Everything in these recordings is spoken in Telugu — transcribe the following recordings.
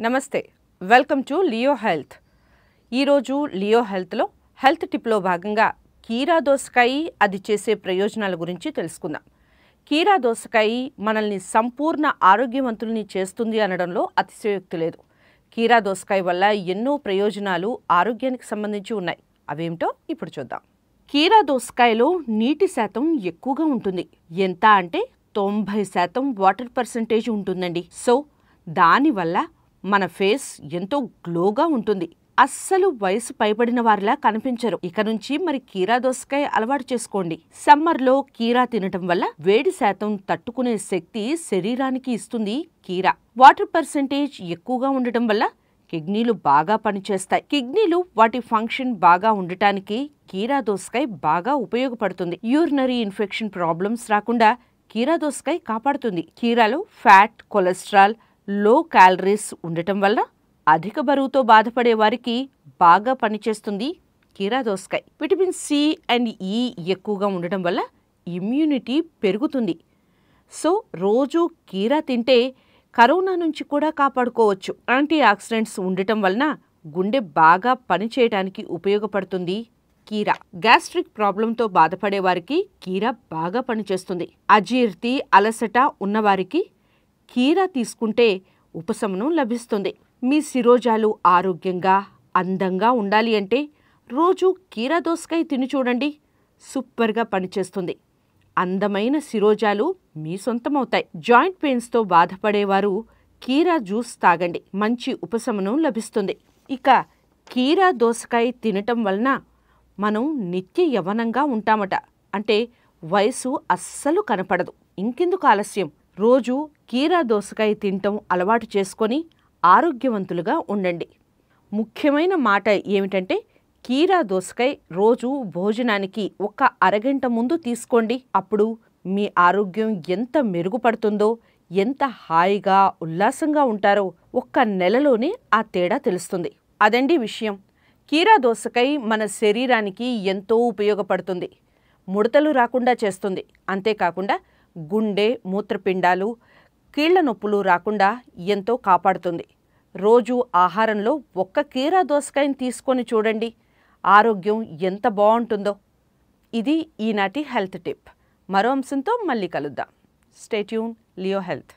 నమస్తే వెల్కమ్ టు లియో హెల్త్ ఈరోజు లియో హెల్త్లో హెల్త్ టిప్లో భాగంగా కీరా దోసకాయ అది చేసే ప్రయోజనాల గురించి తెలుసుకుందాం. కీరా దోసకాయ మనల్ని సంపూర్ణ ఆరోగ్యవంతుల్ని చేస్తుంది అనడంలో అతిశయోక్తి లేదు. కీరా దోసకాయ వల్ల ఎన్నో ప్రయోజనాలు ఆరోగ్యానికి సంబంధించి ఉన్నాయి. అవేమిటో ఇప్పుడు చూద్దాం. కీరా దోసకాయలో నీటి శాతం ఎక్కువగా ఉంటుంది. ఎంత అంటే 90% వాటర్ పర్సెంటేజ్ ఉంటుందండి. సో దానివల్ల మన ఫేస్ ఎంతో గ్లోగా ఉంటుంది. అస్సలు వయసు పైబడిన వారిలా కనిపించరు. ఇక నుంచి మరి కీరా దోసకాయ అలవాటు చేసుకోండి. సమ్మర్లో కీరా తినటం వల్ల వేడి శాతం తట్టుకునే శక్తి శరీరానికి ఇస్తుంది కీరా. వాటర్ పర్సెంటేజ్ ఎక్కువగా ఉండటం వల్ల కిడ్నీలు బాగా పనిచేస్తాయి. కిడ్నీలు వాటి ఫంక్షన్ బాగా ఉండటానికి కీరా దోసకాయ బాగా ఉపయోగపడుతుంది. యూరినరీ ఇన్ఫెక్షన్ ప్రాబ్లమ్స్ రాకుండా కీరా దోసకాయ కాపాడుతుంది. కీరాలో ఫ్యాట్, కొలెస్ట్రాల్, లో క్యాలరీస్ ఉండటం వల్ల అధిక బరువుతో బాధపడే వారికి బాగా పనిచేస్తుంది కీరా దోసకాయ. విటమిన్ సి అండ్ ఈ ఎక్కువగా ఉండటం వల్ల ఇమ్యూనిటీ పెరుగుతుంది. సో రోజు కీరా తింటే కరోనా నుంచి కూడా కాపాడుకోవచ్చు. యాంటీ ఆక్సిడెంట్స్ ఉండటం వలన గుండె బాగా పనిచేయడానికి ఉపయోగపడుతుంది కీరా. గ్యాస్ట్రిక్ ప్రాబ్లంతో బాధపడే వారికి కీరా బాగా పనిచేస్తుంది. అజీర్తి, అలసట ఉన్నవారికి కీరా తీసుకుంటే ఉపశమనం లభిస్తుంది. మీ శిరోజాలు ఆరోగ్యంగా, అందంగా ఉండాలి అంటే రోజు కీరా దోసకాయ తిని చూడండి. సూపర్గా పనిచేస్తుంది. అందమైన శిరోజాలు మీ సొంతమవుతాయి. జాయింట్ పెయిన్స్తో బాధపడేవారు కీరా జ్యూస్ తాగండి. మంచి ఉపశమనం లభిస్తుంది. ఇక కీరా దోసకాయ తినటం వలన మనం నిత్య యవ్వనంగా ఉంటామట. అంటే వయసు అస్సలు కనపడదు. ఇంకెందుకు ఆలస్యం? రోజు కీరా దోసకాయ తినటం అలవాటు చేసుకొని ఆరోగ్యవంతులుగా ఉండండి. ముఖ్యమైన మాట ఏమిటంటే కీరా దోసకాయ రోజు భోజనానికి ఒక అరగంట ముందు తీసుకోండి. అప్పుడు మీ ఆరోగ్యం ఎంత మెరుగుపడుతుందో, ఎంత హాయిగా ఉల్లాసంగా ఉంటారో ఒక్క నెలలోనే ఆ తేడా తెలుస్తుంది. అదండి విషయం. కీరా దోసకాయ మన శరీరానికి ఎంతో ఉపయోగపడుతుంది. ముడతలు రాకుండా చేస్తుంది. అంతేకాకుండా గుండె, మూత్రపిండాలు, కీళ్ల నొప్పులు రాకుండా ఎంతో కాపాడుతుంది. రోజు ఆహారంలో ఒక్క కీరా దోసకాయని తీసుకొని చూడండి. ఆరోగ్యం ఎంత బాగుంటుందో. ఇది ఈనాటి హెల్త్ టిప్. మరో అంశంతో మళ్ళీ కలుద్దాం. Stay tune Leo health.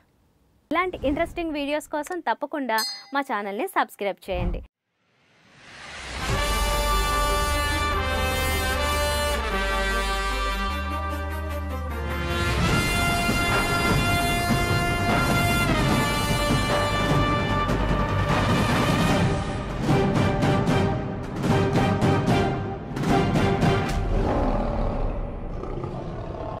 ఇలాంటి ఇంట్రెస్టింగ్ వీడియోస్ కోసం తప్పకుండా మా ఛానల్ని సబ్స్క్రైబ్ చేయండి.